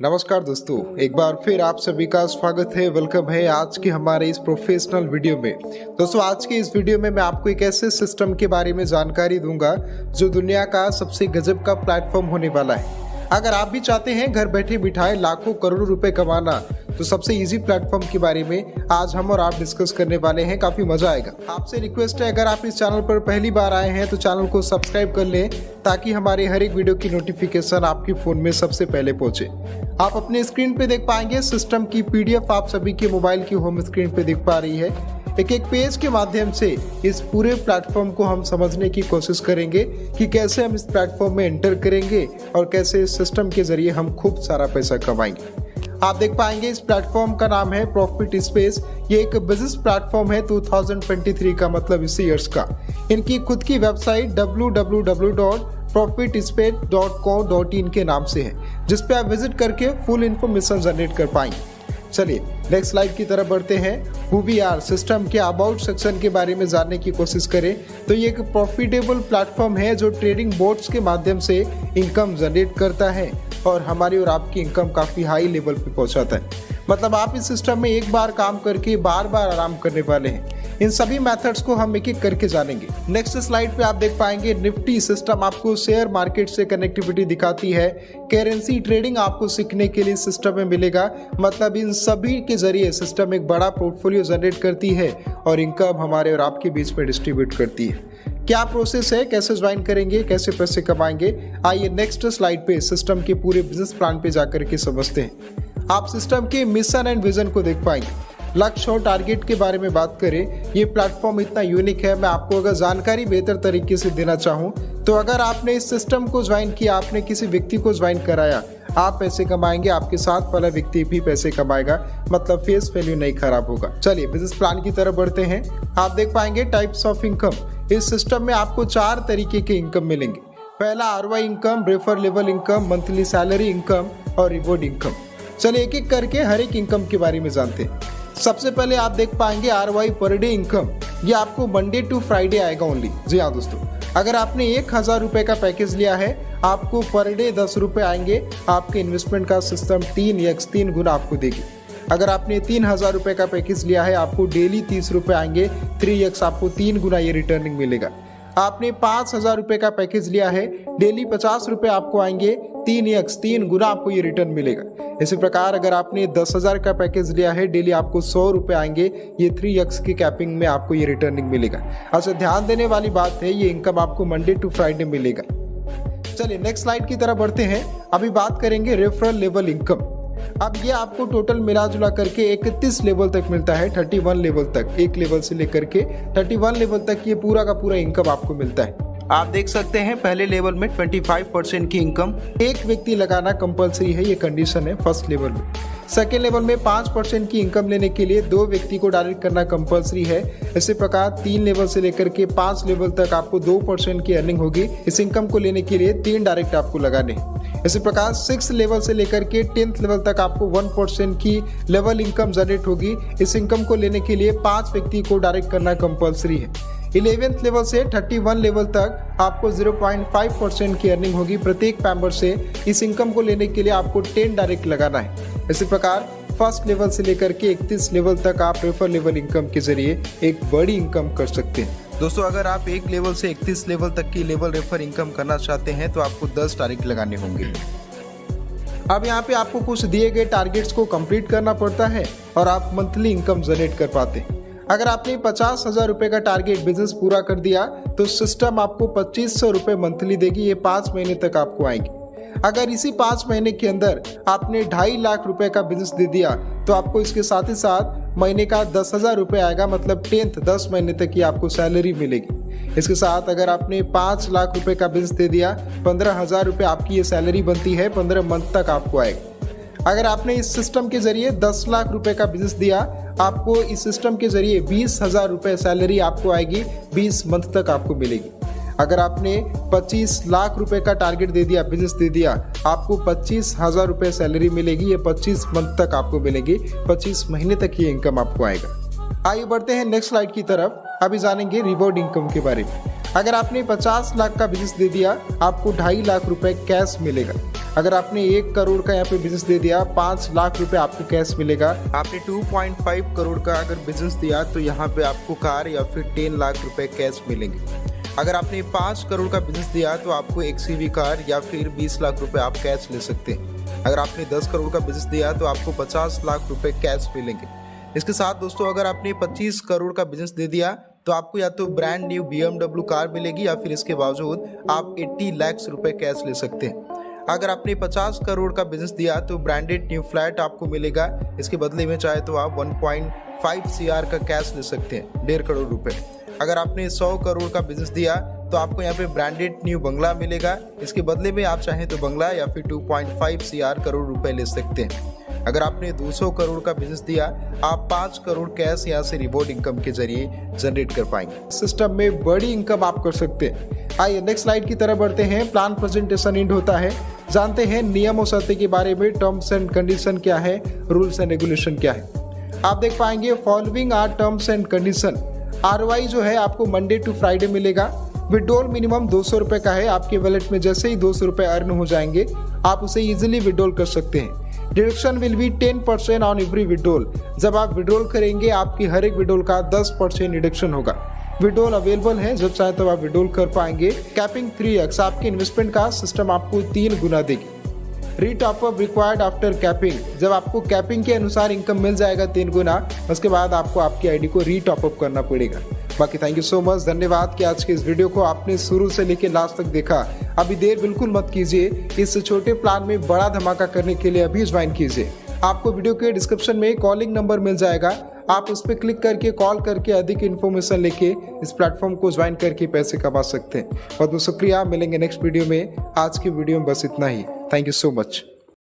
नमस्कार दोस्तों, एक बार फिर आप सभी का स्वागत है। वेलकम है आज के हमारे इस प्रोफेशनल वीडियो में। दोस्तों, आज के इस वीडियो में मैं आपको एक ऐसे सिस्टम के बारे में जानकारी दूंगा जो दुनिया का सबसे गजब का प्लेटफॉर्म होने वाला है। अगर आप भी चाहते हैं घर बैठे बिठाए लाखों करोड़ों रुपए कमाना, तो सबसे इजी प्लेटफॉर्म के बारे में आज हम और आप डिस्कस करने वाले हैं। काफी मजा आएगा। आपसे रिक्वेस्ट है, अगर आप इस चैनल पर पहली बार आए हैं तो चैनल को सब्सक्राइब कर लें ताकि हमारे हर एक वीडियो की नोटिफिकेशन आपके फोन में सबसे पहले पहुंचे। आप अपने स्क्रीन पे देख पाएंगे सिस्टम की पीडीएफ आप सभी के मोबाइल की होम स्क्रीन पे दिख पा रही है। एक एक पेज के माध्यम से इस पूरे प्लेटफॉर्म को हम समझने की कोशिश करेंगे कि कैसे हम इस प्लेटफॉर्म में एंटर करेंगे और कैसे इस सिस्टम के जरिए हम खूब सारा पैसा कमाएंगे। आप देख पाएंगे इस प्लेटफॉर्म का नाम है प्रॉफिट स्पेस। ये एक बिजनेस प्लेटफॉर्म है 2023 का, मतलब इसी ईयर्स का। इनकी खुद की वेबसाइट www.profitspace.co.in के नाम से है, जिस पे आप विजिट करके फुल इंफॉर्मेशन जनरेट कर पाएंगे। चलिए नेक्स्ट स्लाइड की तरफ बढ़ते हैं। हु वी आर सिस्टम के अबाउट सेक्शन के बारे में जानने की कोशिश करें तो ये एक प्रॉफिटेबल प्लेटफॉर्म है जो ट्रेडिंग बोर्ड्स के माध्यम से इनकम जनरेट करता है और हमारी और आपकी इनकम काफी हाई लेवल पे पहुंचाता है। मतलब आप इस सिस्टम में एक बार काम करके बार बार आराम करने वाले हैं। इन सभी मेथड्स को हम एक एक करके जानेंगे। नेक्स्ट स्लाइड पे आप देख पाएंगे निफ्टी सिस्टम आपको शेयर मार्केट से कनेक्टिविटी दिखाती है। करेंसी ट्रेडिंग आपको सीखने के लिए सिस्टम में मिलेगा। मतलब इन सभी के जरिए सिस्टम एक बड़ा पोर्टफोलियो जनरेट करती है और इनकम हमारे और आपके बीच में डिस्ट्रीब्यूट करती है। क्या प्रोसेस है, कैसे ज्वाइन करेंगे, कैसे पैसे कमाएंगे, आइए नेक्स्ट स्लाइड पे सिस्टम के पूरे बिजनेस प्लान पे जाकर के समझते हैं। आप सिस्टम के मिशन एंड विजन को देख पाएंगे। लक्ष्य और टारगेट के बारे में बात करें, ये प्लेटफॉर्म इतना यूनिक है। मैं आपको अगर जानकारी बेहतर तरीके से देना चाहूँ तो अगर आपने इस सिस्टम को ज्वाइन किया, आपने किसी व्यक्ति को ज्वाइन कराया, आप पैसे कमाएंगे, आपके साथ वाला व्यक्ति भी पैसे कमाएगा। मतलब फेस वैल्यू नहीं खराब होगा। चलिए बिजनेस प्लान की तरफ बढ़ते हैं। आप देख पाएंगे टाइप्स ऑफ इनकम। इस सिस्टम में आपको 4 तरीके के इनकम मिलेंगे। पहला ROI income, refer level income, monthly salary income और रिवॉर्ड इनकम। चलिए एक एक करके हर एक इनकम के बारे में जानते हैं। सबसे पहले आप देख पाएंगे आरओआई पर डे इनकम। ये आपको मंडे टू फ्राइडे आएगा ओनली। जी हाँ दोस्तों, अगर आपने 1000 रुपए का पैकेज लिया है, आपको पर डे 10 रुपए आएंगे। आपके इन्वेस्टमेंट का सिस्टम 3 गुना आपको देगी। अगर आपने 3000 रुपए का पैकेज लिया है, आपको डेली 30 रुपए आएंगे। 3x आपको 3 गुना ये रिटर्निंग मिलेगा। आपने 5000 रुपए का पैकेज लिया है, डेली 50 रुपए आपको आएंगे। 3 गुना आपको ये रिटर्न मिलेगा। इसी प्रकार अगर आपने 10,000 का पैकेज लिया है, डेली आपको 100 रुपए आएंगे। ये 3x की कैपिंग में आपको ये रिटर्निंग मिलेगा। अच्छा, ध्यान देने वाली बात है, ये इनकम आपको मंडे टू फ्राइडे मिलेगा। चलिए नेक्स्ट स्लाइड की तरफ बढ़ते हैं। अभी बात करेंगे रेफरल लेवल इनकम। अब ये आपको टोटल मिला जुला करके 31 लेवल तक मिलता है। 31 लेवल तक, एक लेवल से लेकर के 31 लेवल तक ये पूरा का पूरा इनकम आपको मिलता है। आप देख सकते हैं पहले लेवल में 25% की इनकम एक व्यक्ति लगाना कंपलसरी है, ये कंडीशन है फर्स्ट लेवल में। सेकेंड लेवल में 5% की इनकम लेने के लिए 2 व्यक्ति को डायरेक्ट करना कंपलसरी है। इसी प्रकार 3 लेवल से लेकर के 5 लेवल तक आपको 2% की अर्निंग होगी। इस इनकम को लेने के लिए 3 डायरेक्ट आपको लगाने। इसी प्रकार 6 लेवल से लेकर के 10th लेवल तक आपको 1% की लेवल इनकम जनरेट होगी। इस इनकम को लेने के लिए 5 व्यक्ति को डायरेक्ट करना कंपलसरी है। 11th लेवल से 31 लेवल तक आपको 0.5% की अर्निंग होगी प्रत्येक मेंबर से। इस इनकम को लेने के लिए आपको 10 डायरेक्ट लगाना है। इसी प्रकार फर्स्ट लेवल से लेकर के 31 लेवल तक आप रेफर लेवल इनकम के जरिए एक बड़ी इनकम कर सकते हैं। दोस्तों, अगर आप 1 लेवल से 31 लेवल तक की लेवल रेफर इनकम करना चाहते हैं तो आपको 10 डायरेक्ट लगाने होंगे। अब यहाँ पे आपको कुछ दिए गए टारगेट्स को कंप्लीट करना पड़ता है और आप मंथली इनकम जनरेट कर पाते हैं। अगर आपने 50,000 रुपए का टारगेट बिजनेस पूरा कर दिया तो सिस्टम आपको 2500 रुपए मंथली देगी। ये 5 महीने तक आपको आएंगे। अगर इसी 5 महीने के अंदर आपने 2.5 लाख रुपए का बिजनेस दे दिया तो आपको इसके साथ ही साथ महीने का 10,000 रुपए आएगा। मतलब 10 महीने तक की आपको सैलरी मिलेगी। इसके साथ अगर आपने 5 लाख रुपए का बिजनेस दे दिया, 15,000 रुपए आपकी ये सैलरी बनती है। 15 मंथ तक आपको आएगा। अगर आपने इस सिस्टम के जरिए 10 लाख रुपए का बिजनेस दिया, आपको इस सिस्टम के जरिए 20,000 रुपए सैलरी आपको आएगी। 20 मंथ तक आपको मिलेगी। अगर आपने 25 लाख रुपए का टारगेट दे दिया, बिजनेस दे दिया, आपको 25,000 रुपए सैलरी मिलेगी। ये 25 मंथ तक आपको मिलेगी। 25 महीने तक ये इनकम आपको आएगा। आइए बढ़ते हैं नेक्स्ट स्लाइड की तरफ। अभी जानेंगे रिवॉर्ड इनकम के बारे में। अगर आपने 50 लाख का बिजनेस दे दिया आपको 2.5 लाख रुपए कैश मिलेगा। अगर आपने 1 करोड़ का यहाँ पे बिजनेस दे दिया 5 लाख रुपए आपको कैश मिलेगा। आपने 2.5 करोड़ का अगर बिजनेस दिया तो यहाँ पे आपको कार या फिर 10 लाख रुपए कैश मिलेंगे। अगर आपने 5 करोड़ का बिजनेस दिया तो आपको XUV कार या फिर 20 लाख रुपए आप कैश ले सकते हैं। अगर आपने 10 करोड़ का बिजनेस दिया तो आपको 50 लाख रुपए कैश मिलेंगे। इसके साथ दोस्तों अगर आपने 25 करोड़ का बिजनेस दे दिया तो आपको या तो ब्रांड न्यू BMW कार मिलेगी या फिर इसके बावजूद आप 80 लाख रुपए कैश ले सकते हैं। अगर आपने 50 करोड़ का बिजनेस दिया तो ब्रांडेड न्यू फ्लैट आपको मिलेगा। इसके बदले में चाहे तो आप 1.5 CR का कैश ले सकते हैं, 1.5 करोड़ रुपए। अगर आपने 100 करोड़ का बिजनेस दिया तो आपको यहाँ पे ब्रांडेड न्यू बंगला मिलेगा। इसके बदले में आप चाहें तो बंगला या फिर 2.5 CR करोड़ रुपए ले सकते हैं। अगर आपने 200 करोड़ का बिजनेस दिया आप 5 करोड़ कैश यहाँ से रिवॉर्ड इनकम के जरिए जनरेट कर पाएंगे। सिस्टम में बड़ी इनकम आप कर सकते हैं। आइए नेक्स्ट स्लाइड की तरफ बढ़ते हैं। प्लान प्रेजेंटेशन एंड होता है, जानते हैं नियम और शर्तें के बारे में। टर्म्स एंड कंडीशन क्या है, रूल्स एंड रेगुलेशन क्या है। आप देख पाएंगे following are terms and condition. ROI जो है आपको मंडे टू फ्राइडे मिलेगा। विड्रॉल मिनिमम 200 रुपए का है। आपके वॉलेट में जैसे ही 200 रुपए अर्न हो जाएंगे आप उसे इजीली विड्रॉल कर सकते हैं। Deduction will be 10% on every withdrawal. जब आप विड्रॉल करेंगे आपकी हर एक विड्रॉल का 10% डिडक्शन होगा। विड्रॉल अवेलेबल है, जब चाहे तो आप विड्रॉल कर पाएंगे। कैपिंग 3x, आपके इन्वेस्टमेंट का सिस्टम आपको 3 गुना देगी। रीटॉपअप रिक्वायर्ड आफ्टर कैपिंग, जब आपको कैपिंग के अनुसार इनकम मिल जाएगा 3 गुना, उसके बाद आपको आपकी आईडी को रीटॉपअप करना पड़ेगा। बाकी थैंक यू सो मच, धन्यवाद कि आज के इस वीडियो को आपने शुरू से लेकर लास्ट तक देखा। अभी देर बिल्कुल मत कीजिए, इस छोटे प्लान में बड़ा धमाका करने के लिए अभी ज्वाइन कीजिए। आपको वीडियो के डिस्क्रिप्शन में कॉलिंग नंबर मिल जाएगा, आप उस पर क्लिक करके कॉल करके अधिक इन्फॉर्मेशन लेके इस प्लेटफॉर्म को ज्वाइन करके पैसे कमा सकते हैं। बहुत बहुत शुक्रिया, मिलेंगे नेक्स्ट वीडियो में। आज की वीडियो में बस इतना ही। Thank you so much.